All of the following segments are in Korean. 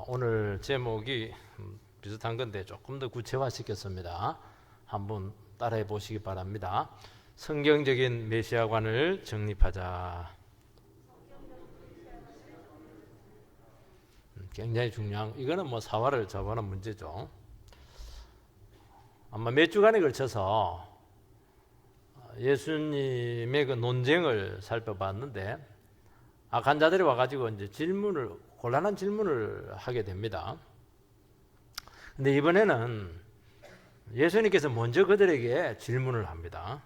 오늘 제목이 비슷한 건데 조금 더 구체화시켰습니다. 한번 따라해 보시기 바랍니다. 성경적인 메시아관을 정립하자. 굉장히 중요한, 이거는 뭐 사활을 접하는 문제죠. 아마 몇 주간에 걸쳐서 예수님의 그 논쟁을 살펴봤는데, 악한 자들이 와가지고 이제 곤란한 질문을 하게 됩니다. 근데 이번에는 예수님께서 먼저 그들에게 질문을 합니다.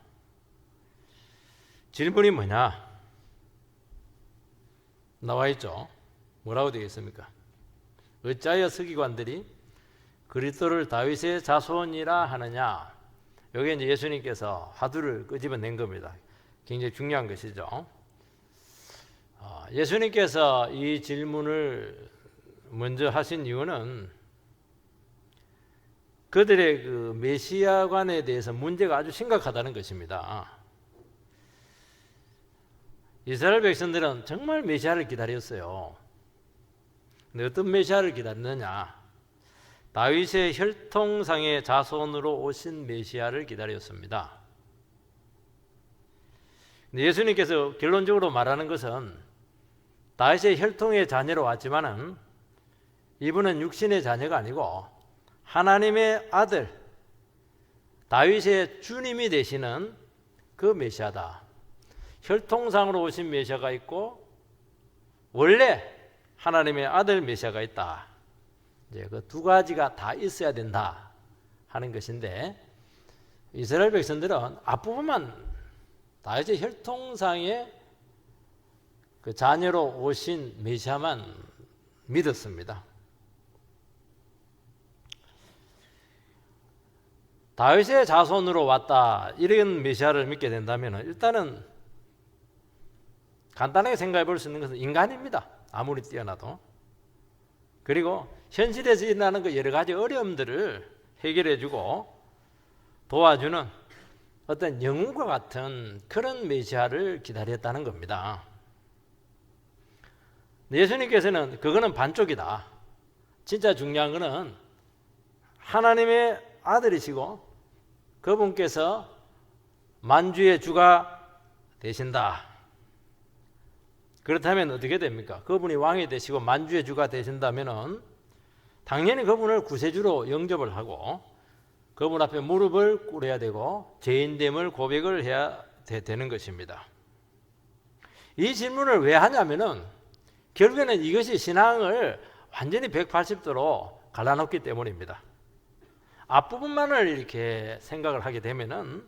질문이 뭐냐? 나와 있죠. 뭐라고 되겠습니까? 어찌하여 서기관들이 그리스도를 다윗의 자손이라 하느냐? 여기에 이제 예수님께서 화두를 끄집어낸 겁니다. 굉장히 중요한 것이죠. 예수님께서 이 질문을 먼저 하신 이유는 그들의 그 메시아관에 대해서 문제가 아주 심각하다는 것입니다. 이스라엘 백성들은 정말 메시아를 기다렸어요. 근데 어떤 메시아를 기다렸느냐? 다윗의 혈통상의 자손으로 오신 메시아를 기다렸습니다. 근데 예수님께서 결론적으로 말하는 것은 다윗의 혈통의 자녀로 왔지만은 이분은 육신의 자녀가 아니고 하나님의 아들, 다윗의 주님이 되시는 그 메시아다. 혈통상으로 오신 메시아가 있고 원래 하나님의 아들 메시아가 있다. 이제 그 두 가지가 다 있어야 된다 하는 것인데, 이스라엘 백성들은 앞부분만 다윗의 혈통상의 그 자녀로 오신 메시아만 믿었습니다. 다윗의 자손으로 왔다, 이런 메시아를 믿게 된다면 일단은 간단하게 생각해 볼 수 있는 것은 인간입니다. 아무리 뛰어나도. 그리고 현실에서 일어나는 그 여러 가지 어려움들을 해결해 주고 도와주는 어떤 영웅과 같은 그런 메시아를 기다렸다는 겁니다. 예수님께서는 그거는 반쪽이다. 진짜 중요한 것은 하나님의 아들이시고 그분께서 만주의 주가 되신다. 그렇다면 어떻게 됩니까? 그분이 왕이 되시고 만주의 주가 되신다면 당연히 그분을 구세주로 영접을 하고 그분 앞에 무릎을 꿇어야 되고 죄인됨을 고백을 해야 되는 것입니다. 이 질문을 왜 하냐면은 결국에는 이것이 신앙을 완전히 180도로 갈라놓기 때문입니다. 앞부분만을 이렇게 생각을 하게 되면은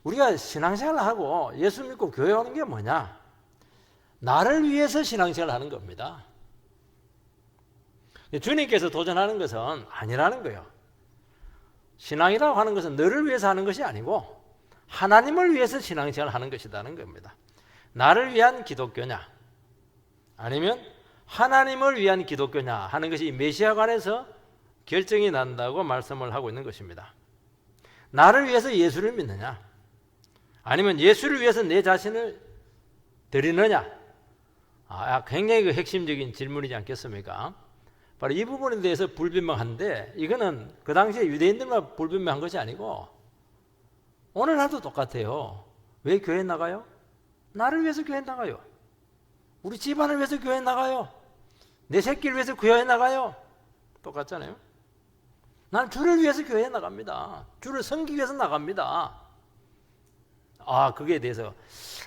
우리가 신앙생활을 하고 예수 믿고 교회 오는 게 뭐냐? 나를 위해서 신앙생활을 하는 겁니다. 주님께서 도전하는 것은 아니라는 거예요. 신앙이라고 하는 것은 너를 위해서 하는 것이 아니고 하나님을 위해서 신앙생활을 하는 것이라는 겁니다. 나를 위한 기독교냐 아니면 하나님을 위한 기독교냐 하는 것이 메시아관에서 결정이 난다고 말씀을 하고 있는 것입니다. 나를 위해서 예수를 믿느냐 아니면 예수를 위해서 내 자신을 드리느냐, 굉장히 그 핵심적인 질문이지 않겠습니까? 바로 이 부분에 대해서 불분명한데, 이거는 그 당시에 유대인들만 불분명한 것이 아니고 오늘날도 똑같아요. 왜 교회 나가요? 나를 위해서 교회 나가요. 우리 집안을 위해서 교회 나가요. 내 새끼를 위해서 교회 나가요. 똑같잖아요. 난 주를 위해서 교회에 나갑니다. 주를 섬기기 위해서 나갑니다. 그거에 대해서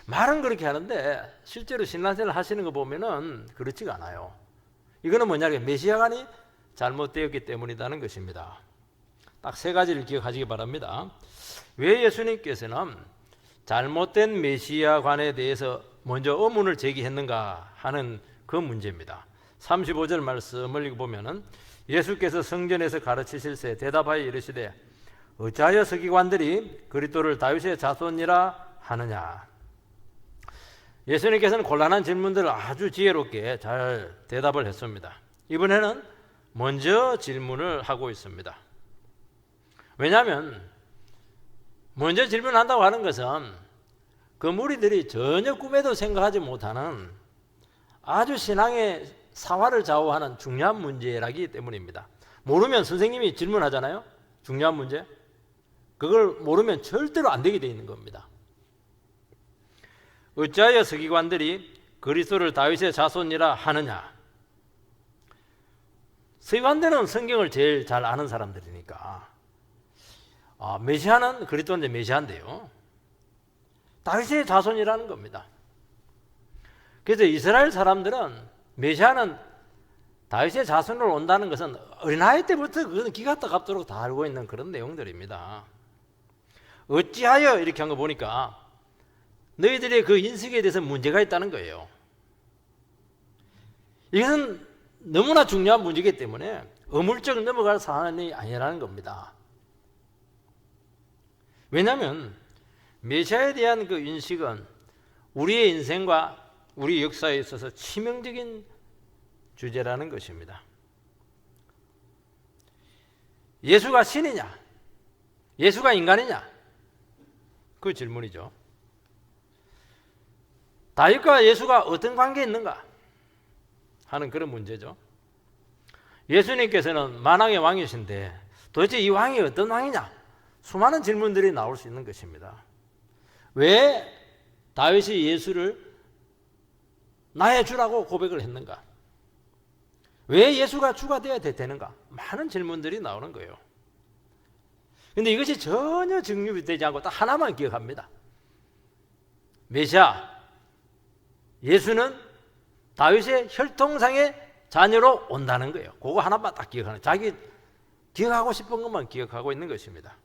말은 그렇게 하는데 실제로 신앙생활을 하시는 거 보면은 그렇지가 않아요. 이거는 뭐냐면 메시아관이 잘못되었기 때문이라는 것입니다. 딱 세 가지를 기억하시기 바랍니다. 왜 예수님께서는 잘못된 메시아관에 대해서 먼저 의문을 제기했는가 하는 그 문제입니다. 35절 말씀을 읽어보면은 예수께서 성전에서 가르치실새 대답하여 이르시되 어찌하여 서기관들이 그리스도를 다윗의 자손이라 하느냐. 예수님께서는 곤란한 질문들을 아주 지혜롭게 잘 대답을 했습니다. 이번에는 먼저 질문을 하고 있습니다. 왜냐하면 먼저 질문한다고 하는 것은 그 무리들이 전혀 꿈에도 생각하지 못하는 아주 신앙의 사활을 좌우하는 중요한 문제라기 때문입니다. 모르면 선생님이 질문하잖아요. 중요한 문제. 그걸 모르면 절대로 안 되게 돼 있는 겁니다. 어찌하여 서기관들이 그리스도를 다윗의 자손이라 하느냐? 서기관들은 성경을 제일 잘 아는 사람들이니까 메시아는 그리스도는 이제 메시아인데요. 다윗의 자손이라는 겁니다. 그래서 이스라엘 사람들은 메시아는 다윗의 자손으로 온다는 것은 어린아이 때부터 그것은 기가 따갑도록 다 알고 있는 그런 내용들입니다. 어찌하여 이렇게 한 거 보니까 너희들의 그 인식에 대해서 문제가 있다는 거예요. 이것은 너무나 중요한 문제이기 때문에 어물쩍 넘어갈 사안이 아니라는 겁니다. 왜냐하면 메시아에 대한 그 인식은 우리의 인생과 우리 역사에 있어서 치명적인 주제라는 것입니다. 예수가 신이냐? 예수가 인간이냐? 그 질문이죠. 다윗과 예수가 어떤 관계에 있는가 하는 그런 문제죠. 예수님께서는 만왕의 왕이신데 도대체 이 왕이 어떤 왕이냐? 수많은 질문들이 나올 수 있는 것입니다. 왜 다윗이 예수를 나의 주라고 고백을 했는가? 왜 예수가 주가 되어야 되는가? 많은 질문들이 나오는 거예요. 그런데 이것이 전혀 정립되지 않고 딱 하나만 기억합니다. 메시아, 예수는 다윗의 혈통상의 자녀로 온다는 거예요. 그거 하나만 딱 기억하는, 자기 기억하고 싶은 것만 기억하고 있는 것입니다.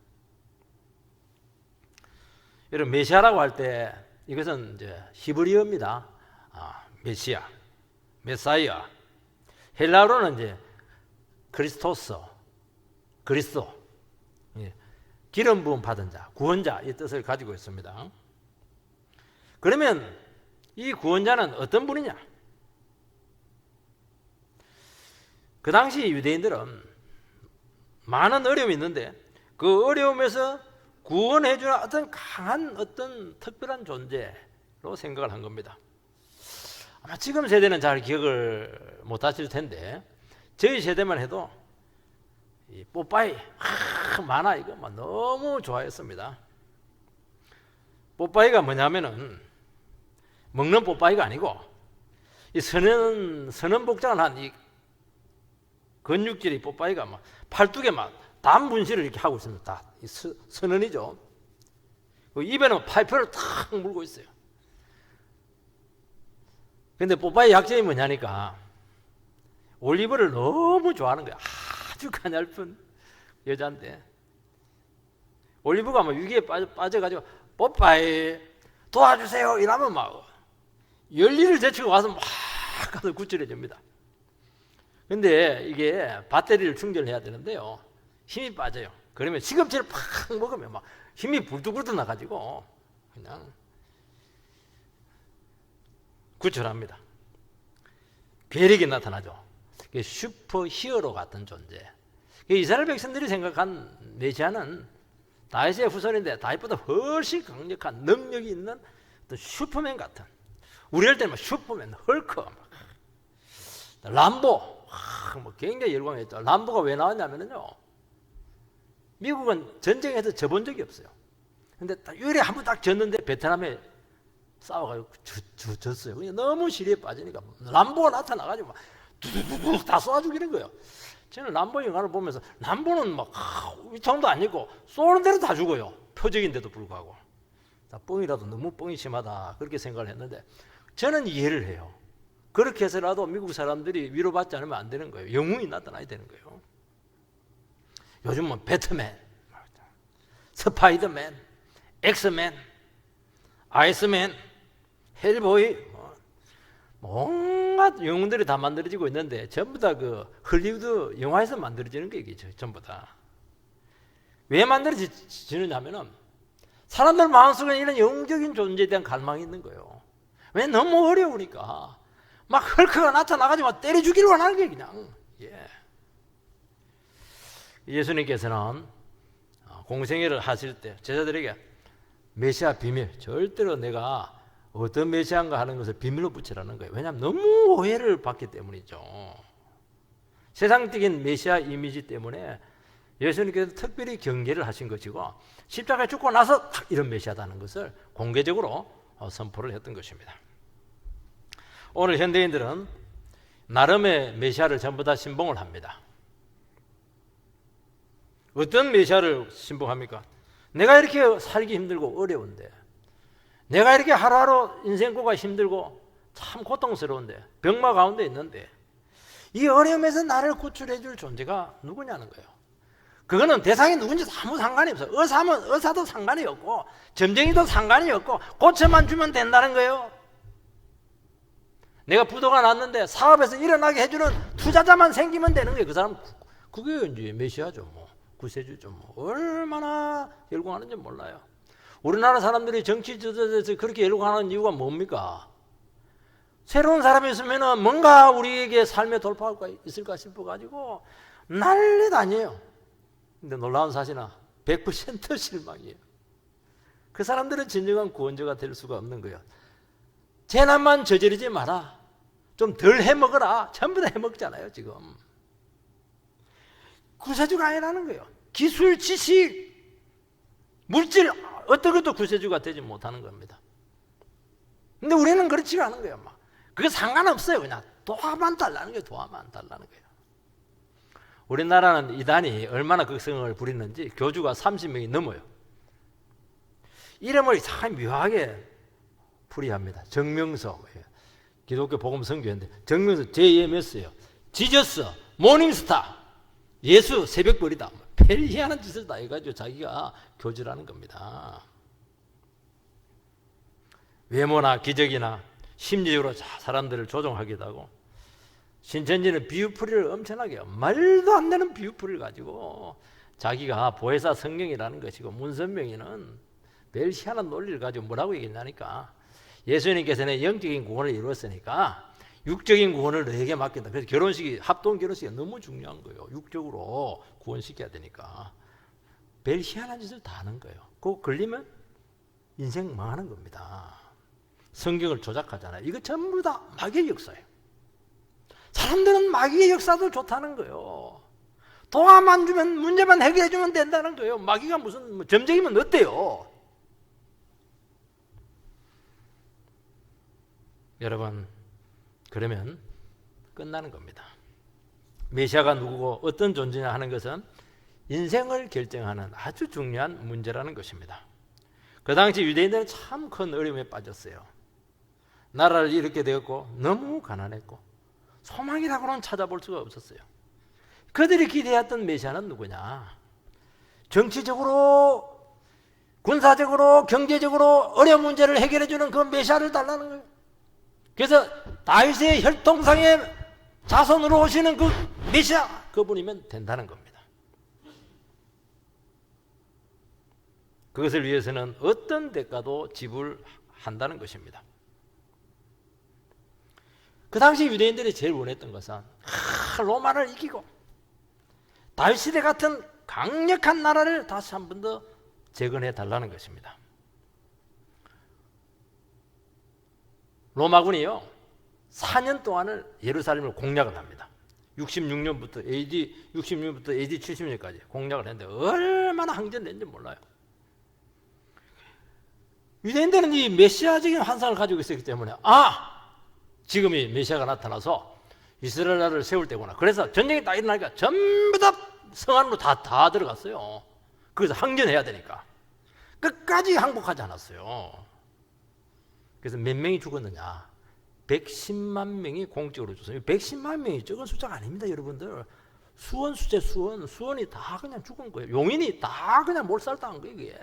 여러분, 메시아라고 할 때 이것은 이제 히브리어입니다. 메시아, 메사이아. 헬라어로는 이제 크리스토스, 그리스도, 기름 부음 받은 자, 구원자 이 뜻을 가지고 있습니다. 그러면 이 구원자는 어떤 분이냐? 그 당시 유대인들은 많은 어려움이 있는데 그 어려움에서 구원해주는 어떤 강한 어떤 특별한 존재로 생각을 한 겁니다. 아마 지금 세대는 잘 기억을 못 하실 텐데 저희 세대만 해도 이 뽀빠이 만화 이거 너무 좋아했습니다. 뽀빠이가 뭐냐면은 먹는 뽀빠이가 아니고 이 선언복장을 한 이 근육질이 뽀빠이가 막 팔뚝에 막 담 분실을 이렇게 하고 있습니다. 이 선언이죠. 입에는 파이프를 탁 물고 있어요. 근데 뽀빠이 약점이 뭐냐니까 올리브를 너무 좋아하는 거야. 아주 가냘픈 여자인데 올리브가 막 위기에 빠져가지고 뽀빠이 도와주세요 이러면 막 열리를 제치고 와서 막 가서 구출해줍니다. 근데 이게 배터리를 충전해야 되는데요, 힘이 빠져요. 그러면 시금치를 팍 먹으면 막 힘이 불뚝불뚝 나가지고 그냥 구출합니다. 괴력이 나타나죠. 슈퍼 히어로 같은 존재. 이스라엘 백성들이 생각한 메시아는 다윗의 후손인데 다윗보다 훨씬 강력한 능력이 있는 어떤 슈퍼맨 같은, 우리 할 때는 슈퍼맨, 헐크, 람보, 뭐 굉장히 열광했죠. 람보가 왜 나왔냐면요, 미국은 전쟁에서 져본 적이 없어요. 근데 유일에 한 번 딱 졌는데 베트남에 싸워가지고 졌어요. 그냥 너무 시리에 빠지니까 람보가 나타나가지고 막 두두두둑 다 쏘아 죽이는 거예요. 저는 람보 영화를 보면서 람보는 막 위창도 아니고 쏘는 대로 다 죽어요. 표적인데도 불구하고. 뻥이라도 너무 뻥이 심하다 그렇게 생각을 했는데 저는 이해를 해요. 그렇게 해서라도 미국 사람들이 위로받지 않으면 안 되는 거예요. 영웅이 나타나야 되는 거예요. 요즘은 배트맨, 스파이더맨, 엑스맨, 아이스맨, 헬보이, 온갖 영웅들이 다 만들어지고 있는데 전부 다 그 헐리우드 영화에서 만들어지는 게 이게 전부 다. 왜 만들어지느냐면은 사람들 마음속에 이런 영적인 존재에 대한 갈망이 있는 거예요. 왜? 너무 어려우니까. 막 헐크가 나타나가지고 막 때려 죽이려고 하는 게 그냥. 예수님께서는 공생애를 하실 때 제자들에게 메시아 비밀, 절대로 내가 어떤 메시아인가 하는 것을 비밀로 붙이라는 거예요. 왜냐하면 너무 오해를 받기 때문이죠. 세상적인 메시아 이미지 때문에 예수님께서 특별히 경계를 하신 것이고 십자가에 죽고 나서 딱 이런 메시아다는 것을 공개적으로 선포를 했던 것입니다. 오늘 현대인들은 나름의 메시아를 전부 다 신봉을 합니다. 어떤 메시아를 신봉합니까? 내가 이렇게 살기 힘들고 어려운데, 내가 이렇게 하루하루 인생고가 힘들고 참 고통스러운데, 병마 가운데 있는데 이 어려움에서 나를 구출해 줄 존재가 누구냐는 거예요. 그거는 대상이 누군지 아무 상관이 없어요. 의사면 의사도 상관이 없고 점쟁이도 상관이 없고 고쳐만 주면 된다는 거예요. 내가 부도가 났는데 사업에서 일어나게 해주는 투자자만 생기면 되는 거예요. 그 사람 그게 이제 메시아죠. 뭐 구세주죠. 뭐 얼마나 열광하는지 몰라요. 우리나라 사람들이 정치 지도자에서 그렇게 열광하는 이유가 뭡니까? 새로운 사람이 있으면 뭔가 우리에게 삶의 돌파가 있을까 싶어가지고 난리 다니에요. 근데 놀라운 사실은 100% 실망이에요. 그 사람들은 진정한 구원자가 될 수가 없는 거예요. 재난만 저지르지 마라. 좀 덜 해먹어라. 전부 다 해먹잖아요 지금. 구세주가 아니라는 거예요. 기술, 지식, 물질 어떤 것도 구세주가 되지 못하는 겁니다. 근데 우리는 그렇지가 않은 거예요. 막. 그게 상관없어요. 그냥 도화만 달라는 거예요. 도화만 달라는 거예요. 우리나라는 이단이 얼마나 극성을 부리는지 교주가 30명이 넘어요. 이름을 참 묘하게 풀이합니다. 정명석, 기독교 복음 선교회인데 정명석 JMS요. 지저스, 모닝스타, 예수, 새벽벌이다. 별 희한한 짓을 다 해가지고 자기가 교주라는 겁니다. 외모나 기적이나 심리적으로 사람들을 조종하기도 하고 신천지는 비유풀이를 엄청나게 해요. 말도 안 되는 비유풀이를 가지고 자기가 보혜사 성경이라는 것이고 문선명이는 별 희한한 논리를 가지고 뭐라고 얘기했냐니까 예수님께서는 영적인 구원을 이루었으니까 육적인 구원을 너에게 맡긴다. 그래서 결혼식이 합동 결혼식이 너무 중요한 거예요. 육적으로 구원시켜야 되니까 별 희한한 짓을 다 하는 거예요. 그거 걸리면 인생 망하는 겁니다. 성경을 조작하잖아요. 이거 전부 다 마귀의 역사예요. 사람들은 마귀의 역사도 좋다는 거예요. 도화만 주면 문제만 해결해 주면 된다는 거예요. 마귀가 무슨 점쟁이면 어때요? 여러분 그러면 끝나는 겁니다. 메시아가 누구고 어떤 존재냐 하는 것은 인생을 결정하는 아주 중요한 문제라는 것입니다. 그 당시 유대인들은 참 큰 어려움에 빠졌어요. 나라를 잃게 되었고 너무 가난했고 소망이라고는 찾아볼 수가 없었어요. 그들이 기대했던 메시아는 누구냐? 정치적으로, 군사적으로, 경제적으로 어려운 문제를 해결해 주는 그 메시아를 달라는 거예요. 그래서 다윗의 혈통상의 자손으로 오시는 그 메시아, 그분이면 된다는 겁니다. 그것을 위해서는 어떤 대가도 지불한다는 것입니다. 그 당시 유대인들이 제일 원했던 것은 로마를 이기고 다윗 시대 같은 강력한 나라를 다시 한 번 더 재건해 달라는 것입니다. 로마군이요 4년 동안을 예루살렘을 공략을 합니다. 66년부터 AD 70년까지 공략을 했는데 얼마나 항전을 했는지 몰라요. 유대인들은 이 메시아적인 환상을 가지고 있었기 때문에 지금이 메시아가 나타나서 이스라엘 나라를 세울 때구나. 그래서 전쟁이 딱 일어나니까 전부 다 성 안으로 다 들어갔어요. 그래서 항전해야 되니까 끝까지 항복하지 않았어요. 그래서 몇 명이 죽었느냐? 110만 명이 공적으로 죽었어요. 110만 명이 적은 숫자가 아닙니다, 여러분들. 수원이 다 그냥 죽은 거예요. 용인이 다 그냥 몰살당한 거예요. 이게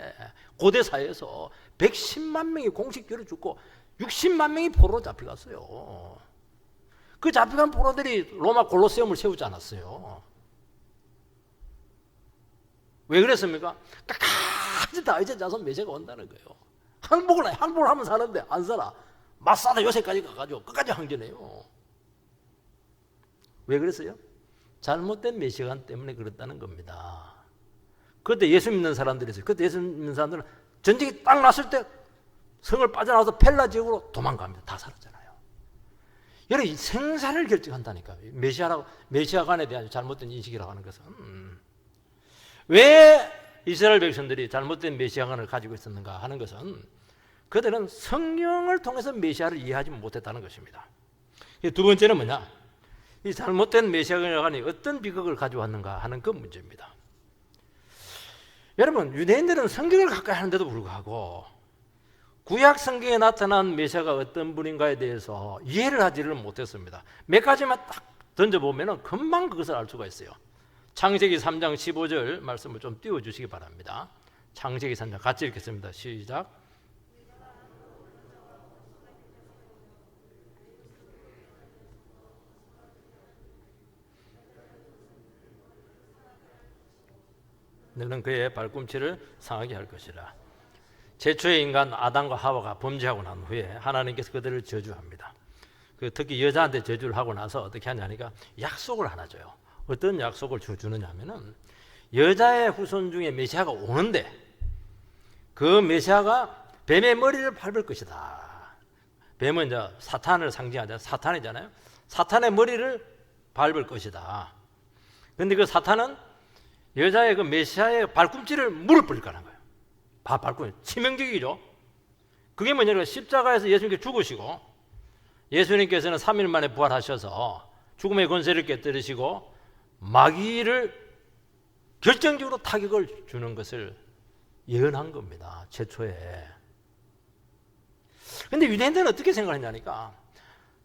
고대 사회에서 110만 명이 공식적으로 죽고 60만 명이 포로로 잡혀갔어요. 그 잡혀간 포로들이 로마 골로세움을 세우지 않았어요. 왜 그랬습니까? 끝까지 다윗의 자손 메시아가 온다는 거예요. 항복을 하면 사는데 안 살아. 마사다 요새까지 가가지고 끝까지 항전해요. 왜 그랬어요? 잘못된 메시아 때문에 그렇다는 겁니다. 그때 예수 믿는 사람들이 있어요. 그때 예수 믿는 사람들은 전쟁이 딱 났을 때 성을 빠져나와서 펠라 지역으로 도망갑니다. 다 살았잖아요. 여러분, 이 생사를 결정한다니까. 메시아관에 대한 잘못된 인식이라고 하는 것은. 왜 이스라엘 백성들이 잘못된 메시아관을 가지고 있었는가 하는 것은 그들은 성령을 통해서 메시아를 이해하지 못했다는 것입니다. 두 번째는 뭐냐? 이 잘못된 메시아관이 어떤 비극을 가져왔는가 하는 그 문제입니다. 여러분, 유대인들은 성경을 가까이 하는데도 불구하고 구약 성경에 나타난 메시아가 어떤 분인가에 대해서 이해를 하지를 못했습니다. 몇 가지만 딱 던져보면 금방 그것을 알 수가 있어요. 창세기 3장 15절 말씀을 좀 띄워주시기 바랍니다. 창세기 3장 같이 읽겠습니다. 시작. 너는 그의 발꿈치를 상하게 할 것이라. 최초의 인간 아담과 하와가 범죄하고 난 후에 하나님께서 그들을 저주합니다. 특히 여자한테 저주를 하고 나서 어떻게 하냐니까 약속을 하나 줘요. 어떤 약속을 주느냐 하면은 여자의 후손 중에 메시아가 오는데 그 메시아가 뱀의 머리를 밟을 것이다. 뱀은 이제 사탄을 상징하잖아요. 사탄이잖아요. 사탄의 머리를 밟을 것이다. 그런데 그 사탄은 여자의 그 메시아의 발꿈치를 무릎 꿇을 거라는 거예요. 발꿈치. 치명적이죠. 그게 뭐냐면 십자가에서 예수님께 죽으시고 예수님께서는 3일 만에 부활하셔서 죽음의 권세를 깨뜨리시고 마귀를 결정적으로 타격을 주는 것을 예언한 겁니다. 최초에. 근데 유대인들은 어떻게 생각하냐니까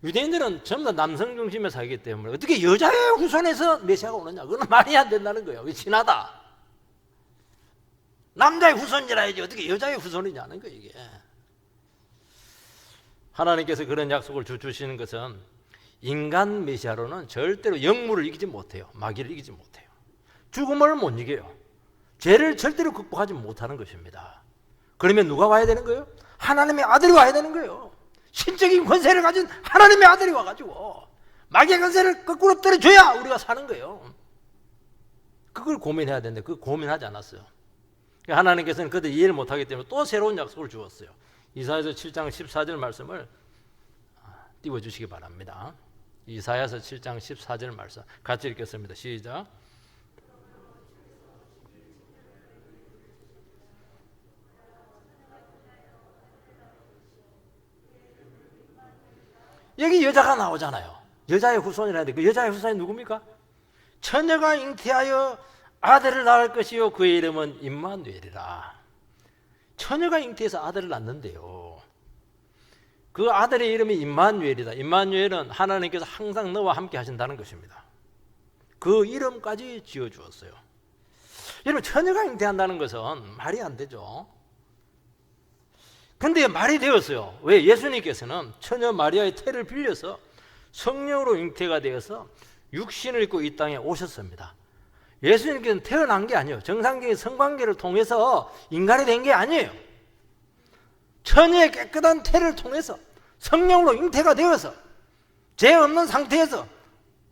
유대인들은 전부 다 남성 중심에 살기 때문에 어떻게 여자의 후손에서 메시아가 오느냐, 그건 말이 안 된다는 거예요. 그게 지나다. 남자의 후손이라야지 어떻게 여자의 후손이냐는 거예요. 이게 하나님께서 그런 약속을 주시는 것은 인간 메시아로는 절대로 영물을 이기지 못해요. 마귀를 이기지 못해요. 죽음을 못 이겨요. 죄를 절대로 극복하지 못하는 것입니다. 그러면 누가 와야 되는 거예요? 하나님의 아들이 와야 되는 거예요. 신적인 권세를 가진 하나님의 아들이 와가지고 마귀의 권세를 거꾸로 떨어줘야 우리가 사는 거예요. 그걸 고민해야 되는데 그걸 고민하지 않았어요. 하나님께서는 그들 이해를 못하기 때문에 또 새로운 약속을 주었어요. 이사야서 7장 14절 말씀을 띄워주시기 바랍니다. 이사야서 7장 14절 말씀 같이 읽겠습니다. 시작. 여기 여자가 나오잖아요. 여자의 후손이라는데 그 여자의 후손이 누굽니까? 처녀가 잉태하여 아들을 낳을 것이요 그의 이름은 임마누엘이라. 처녀가 잉태해서 아들을 낳는데요. 그 아들의 이름이 임마누엘이다. 임마누엘은 하나님께서 항상 너와 함께 하신다는 것입니다. 그 이름까지 지어주었어요. 여러분, 처녀가 잉태한다는 것은 말이 안 되죠. 근데 말이 되었어요. 왜? 예수님께서는 처녀 마리아의 태를 빌려서 성령으로 잉태가 되어서 육신을 입고 이 땅에 오셨습니다. 예수님께서는 태어난 게 아니에요. 정상적인 성관계를 통해서 인간이 된 게 아니에요. 처녀의 깨끗한 태를 통해서 성령으로 잉태가 되어서 죄 없는 상태에서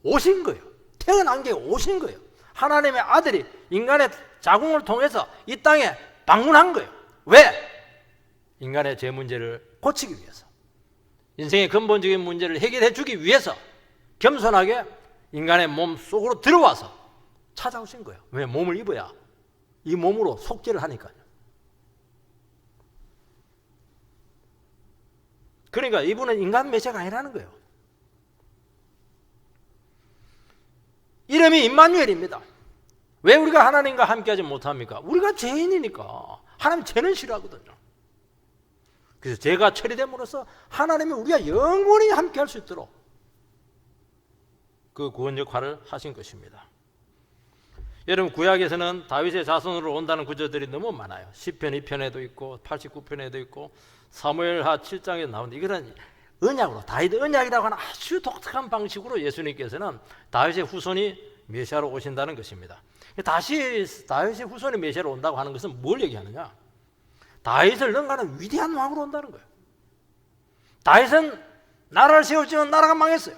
오신 거예요. 태어난 게 오신 거예요. 하나님의 아들이 인간의 자궁을 통해서 이 땅에 방문한 거예요. 왜? 인간의 죄 문제를 고치기 위해서, 인생의 근본적인 문제를 해결해 주기 위해서 겸손하게 인간의 몸 속으로 들어와서 찾아오신 거예요. 왜? 몸을 입어야 이 몸으로 속죄를 하니까요. 그러니까 이분은 인간 메시아가 아니라는 거예요. 이름이 임마누엘입니다. 왜 우리가 하나님과 함께하지 못합니까? 우리가 죄인이니까. 하나님 죄는 싫어하거든요. 그래서 죄가 처리됨으로써 하나님이 우리가 영원히 함께할 수 있도록 그 구원 역할을 하신 것입니다. 여러분, 구약에서는 다윗의 자손으로 온다는 구절들이 너무 많아요. 시편 2편에도 있고 89편에도 있고 사무엘하 7장에 나오는데 이거는 언약으로, 다윗 언약이라고 하는 아주 독특한 방식으로 예수님께서는 다윗의 후손이 메시아로 오신다는 것입니다. 다시 다윗의 후손이 메시아로 온다고 하는 것은 뭘 얘기하느냐? 다윗을 능가하는 위대한 왕으로 온다는 거예요. 다윗은 나라를 세웠지만 나라가 망했어요.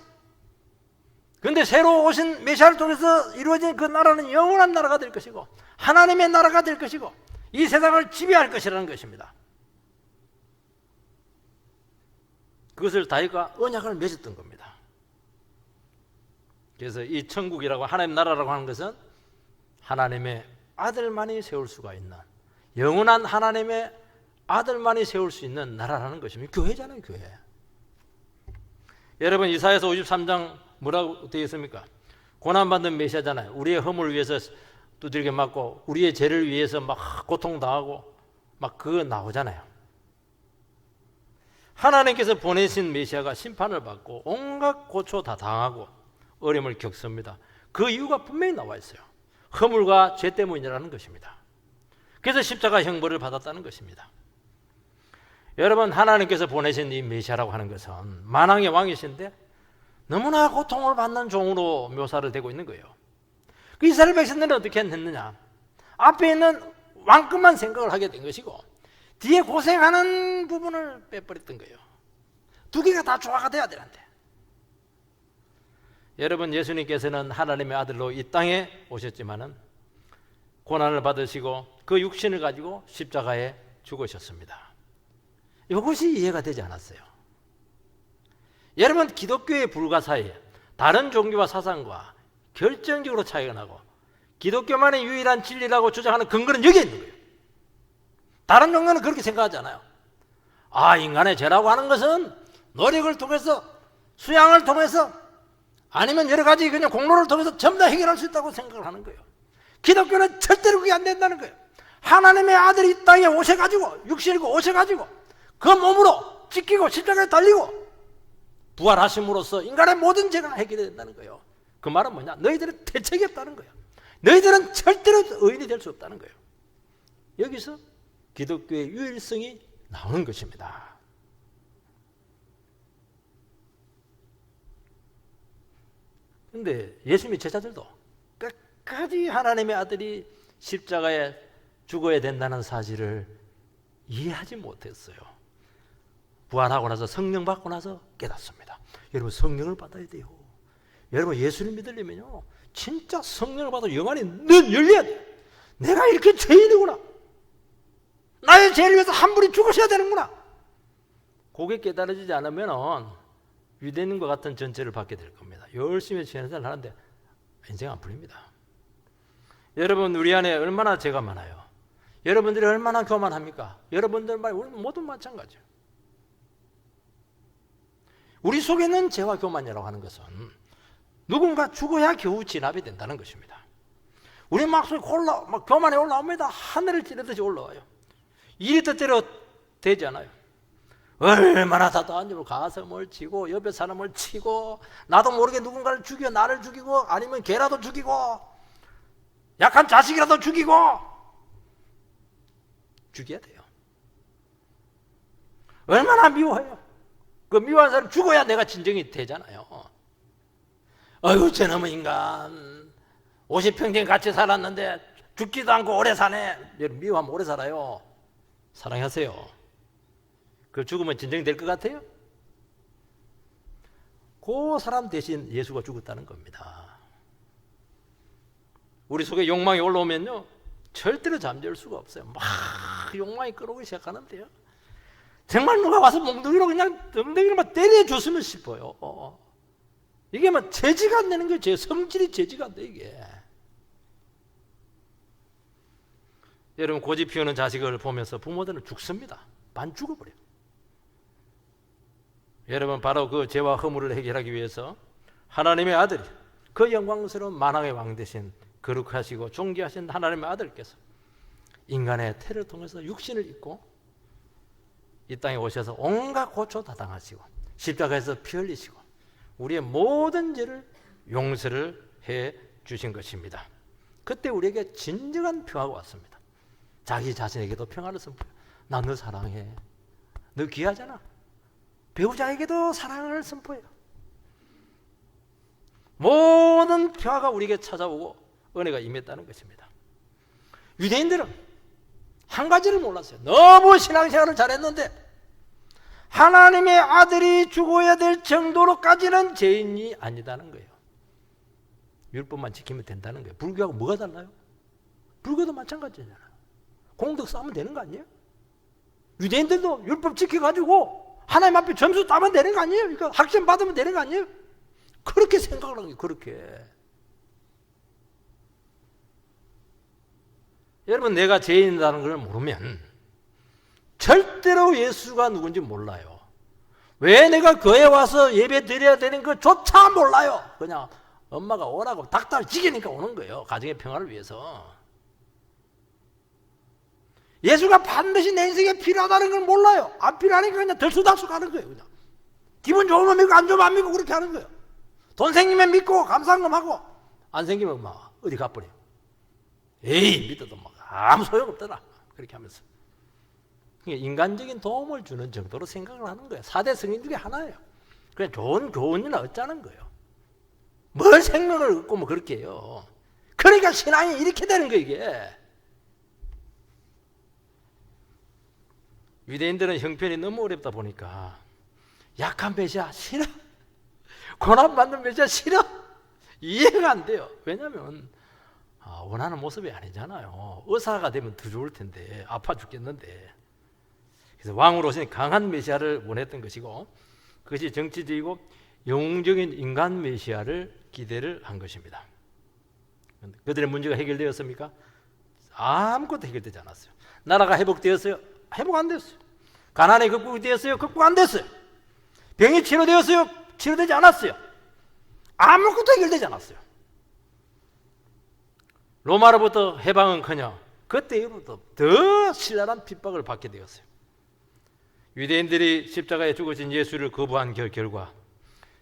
그런데 새로 오신 메시아를 통해서 이루어진 그 나라는 영원한 나라가 될 것이고 하나님의 나라가 될 것이고 이 세상을 지배할 것이라는 것입니다. 그것을 다윗과 언약을 맺었던 겁니다. 그래서 이 천국이라고 하나님 나라라고 하는 것은 하나님의 아들만이 세울 수가 있는, 영원한 하나님의 아들만이 세울 수 있는 나라라는 것입니다. 교회잖아요, 교회. 여러분, 이사야서 53장 뭐라고 되어 있습니까? 고난받는 메시아잖아요. 우리의 허물을 위해서 두들겨 맞고 우리의 죄를 위해서 막 고통당하고 막 그거 나오잖아요. 하나님께서 보내신 메시아가 심판을 받고 온갖 고초 다 당하고 어려움을 겪습니다. 그 이유가 분명히 나와 있어요. 허물과 죄 때문이라는 것입니다. 그래서 십자가 형벌을 받았다는 것입니다. 여러분, 하나님께서 보내신 이 메시아라고 하는 것은 만왕의 왕이신데 너무나 고통을 받는 종으로 묘사를 되고 있는 거예요. 그 이스라엘 백성들은 어떻게 했느냐? 앞에 있는 왕급만 생각을 하게 된 것이고 뒤에 고생하는 부분을 빼버렸던 거예요. 두 개가 다 조화가 돼야 되는데. 여러분, 예수님께서는 하나님의 아들로 이 땅에 오셨지만은 고난을 받으시고 그 육신을 가지고 십자가에 죽으셨습니다. 이것이 이해가 되지 않았어요. 여러분, 기독교의 불가사의 다른 종교와 사상과 결정적으로 차이가 나고 기독교만의 유일한 진리라고 주장하는 근거는 여기에 있는 거예요. 다른 종교는 그렇게 생각하잖아요. 인간의 죄라고 하는 것은 노력을 통해서, 수양을 통해서, 아니면 여러 가지 그냥 공로를 통해서 전부 다 해결할 수 있다고 생각을 하는 거예요. 기독교는 절대로 그게 안 된다는 거예요. 하나님의 아들이 이 땅에 오셔가지고, 육신이고 오셔가지고 그 몸으로 찢기고 십자가에 달리고 부활하심으로써 인간의 모든 죄가 해결이 된다는 거예요. 그 말은 뭐냐? 너희들은 대책이 없다는 거예요. 너희들은 절대로 의인이 될 수 없다는 거예요. 여기서 기독교의 유일성이 나오는 것입니다. 그런데 예수님의 제자들도 끝까지 하나님의 아들이 십자가에 죽어야 된다는 사실을 이해하지 못했어요. 부활하고 나서, 성령 받고 나서 깨닫습니다. 여러분, 성령을 받아야 돼요. 여러분, 예수를 믿으려면요 진짜 성령을 받아 영안이 늘 열려야 돼요. 내가 이렇게 죄인이구나, 나의 죄를 위해서 한 분이 죽으셔야 되는구나. 그게 깨달아지지 않으면 유대인과 같은 전체를 받게 될 겁니다. 열심히 신앙생활을 하는데 인생 안 풀립니다. 여러분, 우리 안에 얼마나 죄가 많아요. 여러분들이 얼마나 교만합니까? 여러분들 말 모두 마찬가지예요. 우리 속에 있는 죄와 교만이라고 하는 것은 누군가 죽어야 겨우 진압이 된다는 것입니다. 우리 막속에 막 교만이 올라옵니다. 하늘을 찌르듯이 올라와요. 이리 뜻대로 되지 않아요. 얼마나 답답한지 가슴을 치고 옆에 사람을 치고 나도 모르게 누군가를 죽여, 나를 죽이고 아니면 개라도 죽이고 약한 자식이라도 죽이고 죽여야 돼요. 얼마나 미워해요. 그 미워한 사람 죽어야 내가 진정이 되잖아요. 아유, 저놈의 인간 50평생 같이 살았는데 죽지도 않고 오래 사네. 여러분, 미워하면 오래 살아요. 사랑하세요. 그 죽으면 진정될 것 같아요? 그 사람 대신 예수가 죽었다는 겁니다. 우리 속에 욕망이 올라오면요 절대로 잠재울 수가 없어요. 막 욕망이 끌어오기 시작하는데요 정말 누가 와서 몽둥이로 그냥 엉덩이를 막 때려줬으면 싶어요. 이게 막 제지가 안 되는 거예요. 제 성질이 제지가 안 돼, 이게. 여러분, 고집 피우는 자식을 보면서 부모들은 죽습니다. 반 죽어버려요. 여러분, 바로 그 죄와 허물을 해결하기 위해서 하나님의 아들이, 그 영광스러운 만왕의 왕 되신 거룩하시고 존귀하신 하나님의 아들께서 인간의 태를 통해서 육신을 입고 이 땅에 오셔서 온갖 고초 다 당하시고 십자가에서 피 흘리시고 우리의 모든 죄를 용서를 해 주신 것입니다. 그때 우리에게 진정한 평화가 왔습니다. 자기 자신에게도 평화를 선포해요. 나 너 사랑해. 너 귀하잖아. 배우자에게도 사랑을 선포해요. 모든 평화가 우리에게 찾아오고 은혜가 임했다는 것입니다. 유대인들은 한 가지를 몰랐어요. 너무 신앙생활을 잘했는데 하나님의 아들이 죽어야 될 정도로까지는 죄인이 아니다는 거예요. 율법만 지키면 된다는 거예요. 불교하고 뭐가 달라요? 불교도 마찬가지잖아요. 공덕 쌓으면 되는 거 아니에요? 유대인들도 율법 지켜가지고 하나님 앞에 점수 따면 되는 거 아니에요? 이거 학점 받으면 되는 거 아니에요? 그렇게 생각을 하는 거예요. 그렇게. 여러분, 내가 죄인이라는 걸 모르면 절대로 예수가 누군지 몰라요. 왜 내가 교회 와서 예배 드려야 되는 것조차 몰라요. 그냥 엄마가 오라고 닭다리 지기니까 오는 거예요. 가정의 평화를 위해서. 예수가 반드시 내 인생에 필요하다는 걸 몰라요. 안 필요하니까 그냥 들수닥수 가는 거예요. 그냥 기분 좋으면 믿고 안 좋으면 안 믿고 그렇게 하는 거예요. 돈 생기면 믿고 감사한금 하고 안 생기면 막 어디 가버려. 에이 믿어도 막 아무 소용없더라. 그렇게 하면서 그러니까 인간적인 도움을 주는 정도로 생각을 하는 거예요. 4대 성인 중에 하나예요. 그냥 좋은 교훈이나 얻자는 거예요. 뭘 생명을 얻고 뭐 그렇게 해요. 그러니까 신앙이 이렇게 되는 거예요. 이게 유대인들은 형편이 너무 어렵다 보니까 약한 메시아 싫어, 고난받는 메시아 싫어, 이해가 안 돼요. 왜냐하면 원하는 모습이 아니잖아요. 의사가 되면 더 좋을 텐데 아파 죽겠는데. 그래서 왕으로서는 강한 메시아를 원했던 것이고 그것이 정치적이고 영웅적인 인간 메시아를 기대를 한 것입니다. 그들의 문제가 해결되었습니까? 아무것도 해결되지 않았어요. 나라가 회복되었어요? 회복 안 됐어요. 가난이 극복이 되었어요? 극복 안 됐어요. 병이 치료되었어요? 치료되지 않았어요. 아무것도 해결되지 않았어요. 로마로부터 해방은커녕 그때 이후부터 더 신랄한 핍박을 받게 되었어요. 유대인들이 십자가에 죽으신 예수를 거부한 결과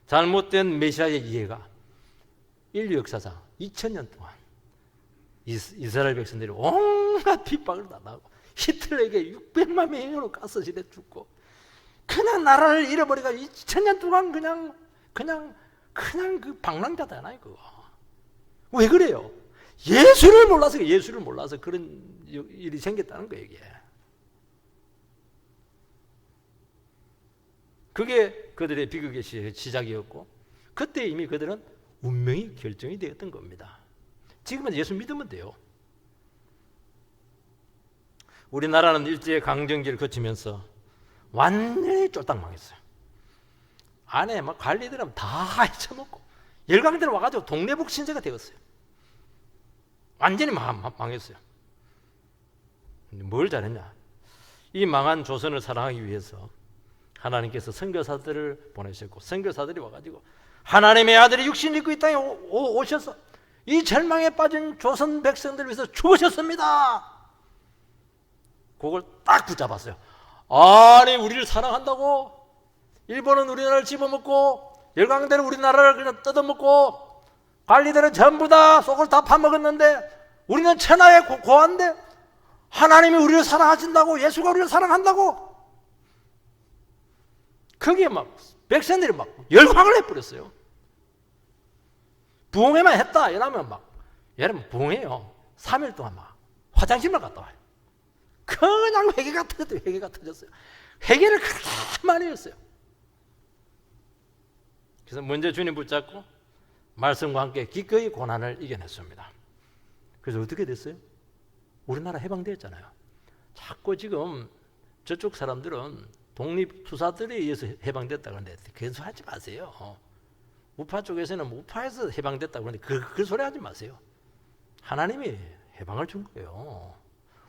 잘못된 메시아의 이해가 인류 역사상 2000년 동안 이스라엘 백성들이 온갖 핍박을 당하고 히틀러에게 600만 명으로 가스실에 죽고 그냥 나라를 잃어버리가 2000년 동안 그냥 그 방랑자잖아요. 그거 왜 그래요? 예수를 몰라서 그런 일이 생겼다는 거예요. 이게 그게 그들의 비극의 시작이었고 그때 이미 그들은 운명이 결정이 되었던 겁니다. 지금은 예수 믿으면 돼요. 우리나라는 일제강점기를 거치면서 완전히 쫄딱 망했어요. 안에 막 관리들은 다 헤쳐먹고 열강들 와가지고 동네북 신세가 되었어요. 완전히 망했어요. 근데 뭘 잘했냐? 이 망한 조선을 사랑하기 위해서 하나님께서 선교사들을 보내셨고 선교사들이 와가지고 하나님의 아들이 육신 입고 이 땅에 오셔서 이 절망에 빠진 조선 백성들을 위해서 죽으셨습니다. 그걸 딱 붙잡았어요. 아니 우리를 사랑한다고? 일본은 우리나라를 집어먹고 열강대는 우리나라를 그냥 뜯어먹고 관리들은 전부 다 속을 다 파먹었는데 우리는 천하의 고아인데 하나님이 우리를 사랑하신다고, 예수가 우리를 사랑한다고? 거기에 막 백성들이 막 열광을 해버렸어요. 부흥회만 했다 이러면 막 여러분 부흥회요 3일 동안 막 화장실만 갔다 와요. 그냥 회개가 터졌어요. 회개를 그렇게 많이 했어요. 그래서 먼저 주님 붙잡고 말씀과 함께 기꺼이 고난을 이겨냈습니다. 그래서 어떻게 됐어요? 우리나라 해방되었잖아요. 자꾸 지금 저쪽 사람들은 독립투사들에 의해서 해방됐다고 하는데 그 소리 하지 마세요. 우파 쪽에서는 우파에서 해방됐다고 하는데 그 소리 하지 마세요. 하나님이 해방을 준 거예요.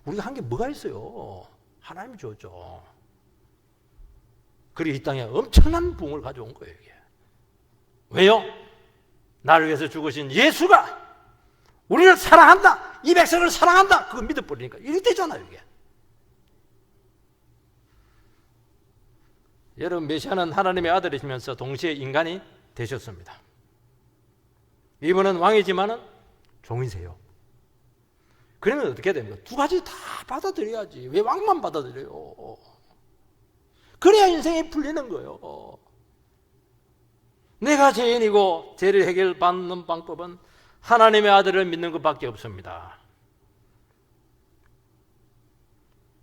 우리가 한 게 뭐가 있어요? 하나님이 줬죠. 그리고 이 땅에 엄청난 부흥을 가져온 거예요. 이게. 왜요? 나를 위해서 죽으신 예수가 우리를 사랑한다, 이 백성을 사랑한다, 그거 믿어버리니까 이렇게 되잖아요. 이게. 여러분, 메시아는 하나님의 아들이시면서 동시에 인간이 되셨습니다. 이분은 왕이지만은 종이세요. 그러면 어떻게 됩니까? 두 가지 다 받아들여야지. 왜 왕만 받아들여요? 그래야 인생이 풀리는 거예요. 내가 죄인이고 죄를 해결받는 방법은 하나님의 아들을 믿는 것밖에 없습니다.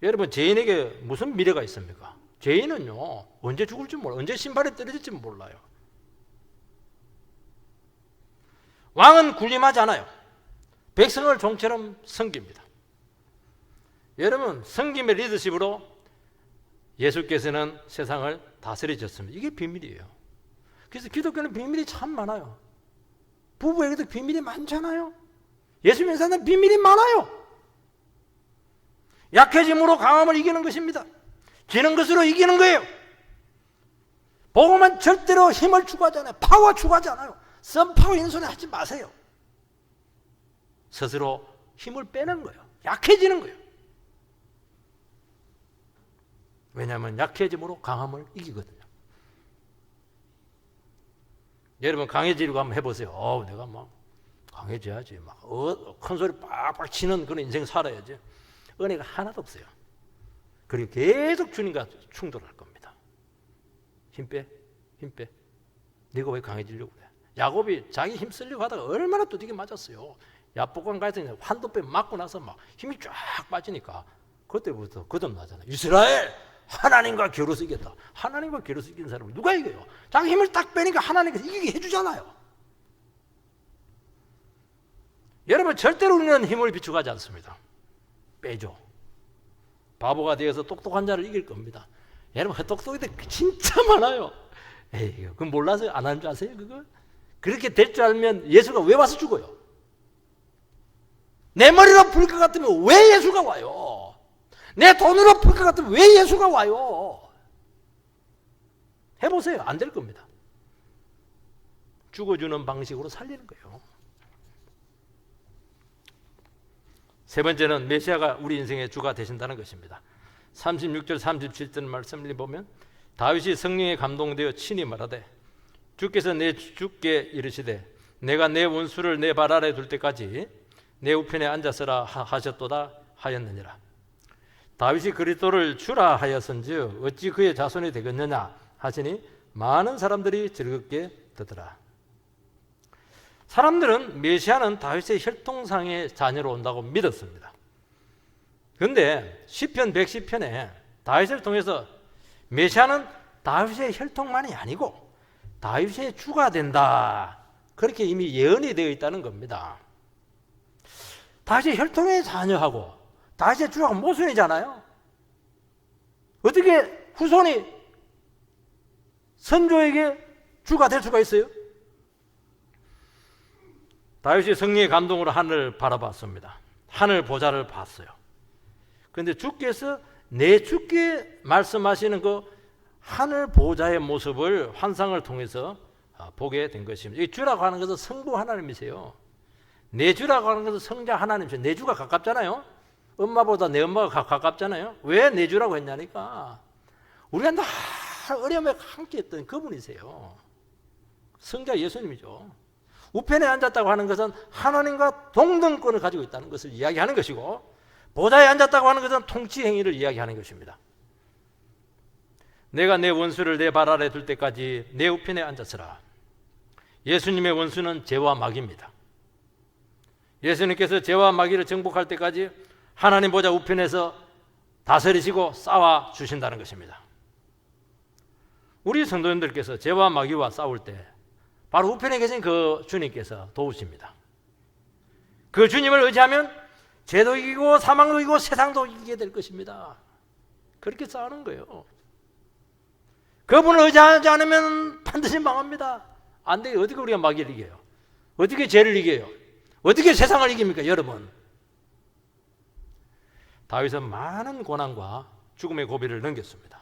여러분, 죄인에게 무슨 미래가 있습니까? 죄인은요 언제 죽을지 몰라요. 언제 신발에 떨어질지 몰라요. 왕은 군림하지 않아요. 백성을 종처럼 섬깁니다. 여러분, 섬김의 리더십으로 예수께서는 세상을 다스려졌습니다. 이게 비밀이에요. 그래서 기독교는 비밀이 참 많아요. 부부에게도 비밀이 많잖아요. 예수 믿는 사람은 비밀이 많아요. 약해짐으로 강함을 이기는 것입니다. 지는 것으로 이기는 거예요. 복음은 절대로 힘을 추구하지 않아요. 파워 추구하지 않아요. 썸파워 이런 소리 하지 마세요. 스스로 힘을 빼는 거예요. 약해지는 거예요. 왜냐하면 약해짐으로 강함을 이기거든요. 여러분 강해지려고 한번 해보세요. 내가 막 강해져야지. 막 큰 소리 빡빡 치는 그런 인생 살아야지. 은혜가 하나도 없어요. 그리고 계속 주님과 충돌할 겁니다. 힘 빼, 힘 빼. 네가 왜 강해지려고 그래? 야곱이 자기 힘 쓰려고 하다가 얼마나 두들겨 맞았어요. 야복강 가서 환도뼈 맞고 나서 막 힘이 쫙 빠지니까 그때부터 거듭나잖아요. 이스라엘! 하나님과 겨루서 이겼다. 하나님과 겨루서 이긴 사람을 누가 이겨요? 자기 힘을 딱 빼니까 하나님께서 이기게 해주잖아요. 여러분 절대로 우리는 힘을 비축하지 않습니다. 빼죠. 바보가 되어서 똑똑한 자를 이길 겁니다. 여러분 똑똑이들 진짜 많아요. 에이, 그건 몰라서 안 하는 줄 아세요? 그거? 그렇게 될 줄 알면 예수가 왜 와서 죽어요? 내 머리로 풀 것 같으면 왜 예수가 와요? 내 돈으로 풀 것 같으면 왜 예수가 와요? 해보세요. 안 될 겁니다. 죽어주는 방식으로 살리는 거예요. 세 번째는 메시아가 우리 인생의 주가 되신다는 것입니다. 36절 37절 말씀을 보면 다윗이 성령에 감동되어 친히 말하되 주께서 내 주께 이르시되 내가 내 원수를 내 발 아래 둘 때까지 내 우편에 앉았으라 하셨도다 하였느니라. 다윗이 그리스도를 주라 하였은즉 어찌 그의 자손이 되겠느냐 하시니 많은 사람들이 즐겁게 듣더라. 사람들은 메시아는 다윗의 혈통상의 자녀로 온다고 믿었습니다. 그런데 시편 110편에 다윗을 통해서 메시아는 다윗의 혈통만이 아니고 다윗의 주가 된다. 그렇게 이미 예언이 되어 있다는 겁니다. 다윗의 혈통의 자녀하고 다윗의 주가 모순이잖아요. 어떻게 후손이 선조에게 주가 될 수가 있어요? 다윗이 성령의 감동으로 하늘을 바라봤습니다. 하늘 보좌를 봤어요. 그런데 주께서 내 주께 말씀하시는 그 하늘 보좌의 모습을 환상을 통해서 보게 된 것입니다. 이 주라고 하는 것은 성부 하나님이세요. 내 주라고 하는 것은 성자 하나님이세요. 내 주가 가깝잖아요. 엄마보다 내 엄마가 가깝잖아요. 왜 내 주라고 했냐니까 우리가 늘 어려움에 함께 했던 그분이세요. 성자 예수님이죠. 우편에 앉았다고 하는 것은 하나님과 동등권을 가지고 있다는 것을 이야기하는 것이고 보좌에 앉았다고 하는 것은 통치 행위를 이야기하는 것입니다. 내가 내 원수를 내 발 아래 둘 때까지 내 우편에 앉았으라. 예수님의 원수는 죄와 마귀입니다. 예수님께서 죄와 마귀를 정복할 때까지 하나님 보좌 우편에서 다스리시고 싸워 주신다는 것입니다. 우리 성도님들께서 죄와 마귀와 싸울 때 바로 우편에 계신 그 주님께서 도우십니다. 그 주님을 의지하면 죄도 이기고 사망도 이기고 세상도 이기게 될 것입니다. 그렇게 싸우는 거예요. 그분을 의지하지 않으면 반드시 망합니다. 안 돼요. 어떻게 우리가 마귀를 이겨요? 어떻게 죄를 이겨요? 어떻게 세상을 이깁니까, 여러분? 다윗은 많은 고난과 죽음의 고비를 넘겼습니다.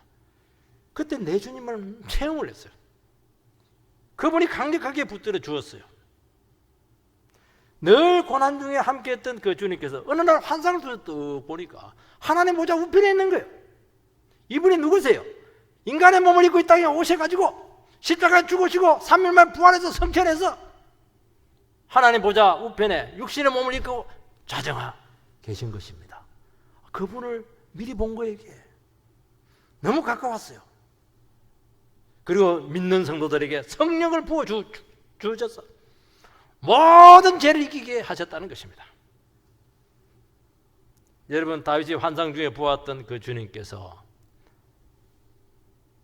그때 내 주님을 채용을 했어요. 그분이 강력하게 붙들어 주었어요. 늘 고난 중에 함께했던 그 주님께서 어느 날 환상을 통해서 보니까 하나님 보좌 우편에 있는 거예요. 이분이 누구세요? 인간의 몸을 입고 이 땅에 오셔가지고 십자가에 죽으시고 3일 만에 부활해서 성천해서 하나님 보좌 우편에 육신의 몸을 입고 좌정하 계신 것입니다. 그분을 미리 본 거예요. 이게 너무 가까웠어요. 그리고 믿는 성도들에게 성령을 부어 주셔서 모든 죄를 이기게 하셨다는 것입니다. 여러분, 다윗이 환상 중에 보았던 그 주님께서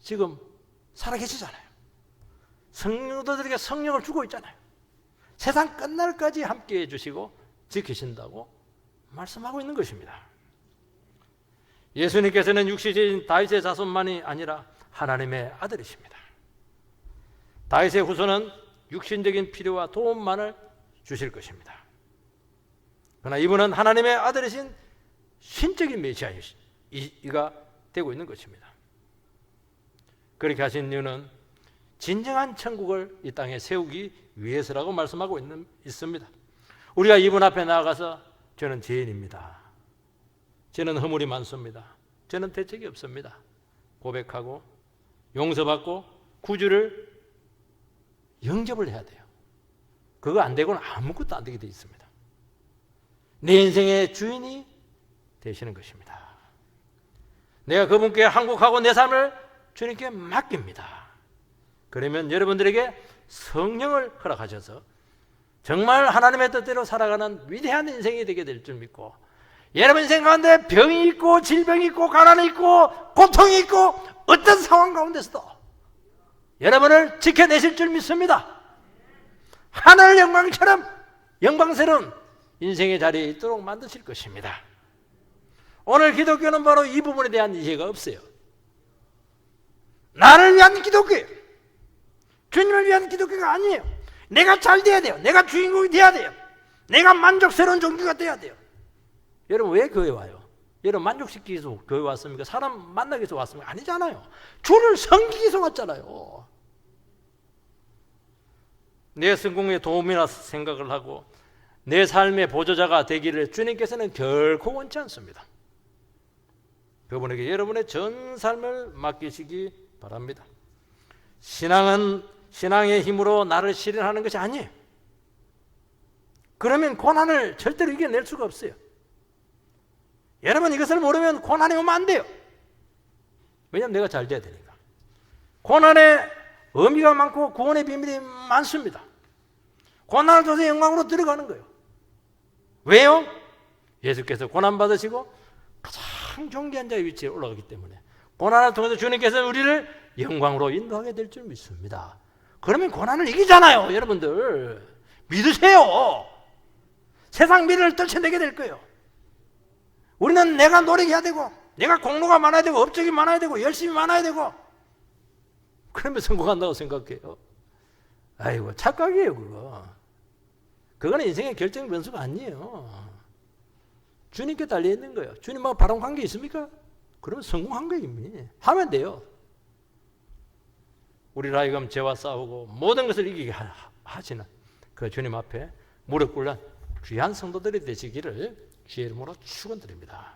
지금 살아계시잖아요. 성도들에게 성령을 주고 있잖아요. 세상 끝날까지 함께해 주시고 지키신다고 말씀하고 있는 것입니다. 예수님께서는 육신인 다윗의 자손만이 아니라 하나님의 아들이십니다. 다윗의 후손은 육신적인 필요와 도움만을 주실 것입니다. 그러나 이분은 하나님의 아들이신 신적인 메시아이가 되고 있는 것입니다. 그렇게 하신 이유는 진정한 천국을 이 땅에 세우기 위해서라고 말씀하고 있습니다. 우리가 이분 앞에 나아가서 저는 죄인입니다, 저는 허물이 많습니다, 저는 대책이 없습니다 고백하고 용서받고 구주를 영접을 해야 돼요. 그거 안 되고는 아무것도 안 되게 되어 있습니다. 내 인생의 주인이 되시는 것입니다. 내가 그분께 항복하고 내 삶을 주님께 맡깁니다. 그러면 여러분들에게 성령을 허락하셔서 정말 하나님의 뜻대로 살아가는 위대한 인생이 되게 될 줄 믿고, 여러분 인생 가운데 병이 있고 질병이 있고 가난이 있고 고통이 있고 어떤 상황 가운데서도 여러분을 지켜내실 줄 믿습니다. 하늘 영광처럼 영광스러운 인생의 자리에 있도록 만드실 것입니다. 오늘 기독교는 바로 이 부분에 대한 이해가 없어요. 나를 위한 기독교예요. 주님을 위한 기독교가 아니에요. 내가 잘 돼야 돼요. 내가 주인공이 돼야 돼요. 내가 만족스러운 종교가 돼야 돼요. 여러분 왜 교회 와요? 여러분 만족시키기 위해서 교회 왔습니까? 사람 만나기 위해서 왔습니까? 아니잖아요. 주를 섬기기 위해서 왔잖아요. 내 성공에 도움이나 생각을 하고 내 삶의 보조자가 되기를 주님께서는 결코 원치 않습니다. 그분에게 여러분의 전 삶을 맡기시기 바랍니다. 신앙은 신앙의 힘으로 나를 실현하는 것이 아니에요. 그러면 고난을 절대로 이겨낼 수가 없어요. 여러분 이것을 모르면 고난이 오면 안 돼요. 왜냐하면 내가 잘 돼야 되니까. 고난의 의미가 많고 구원의 비밀이 많습니다. 고난을 통해서 영광으로 들어가는 거예요. 왜요? 예수께서 고난 받으시고 가장 존귀한 자의 위치에 올라가기 때문에 고난을 통해서 주님께서 우리를 영광으로 인도하게 될 줄 믿습니다. 그러면 고난을 이기잖아요. 여러분들 믿으세요. 세상 미래를 떨쳐내게 될 거예요. 우리는 내가 노력해야 되고 내가 공로가 많아야 되고 업적이 많아야 되고 열심히 많아야 되고 그러면 성공한다고 생각해요. 아이고 착각이에요. 그거는 인생의 결정 변수가 아니에요. 주님께 달려있는 거예요. 주님하고 바람 관계 있습니까? 그러면 성공한 거예요. 이미 하면 돼요. 우리를 하여금 죄와 싸우고 모든 것을 이기게 하시는 그 주님 앞에 무릎 꿇는 귀한 성도들이 되시기를 주의 이름으로 축원드립니다.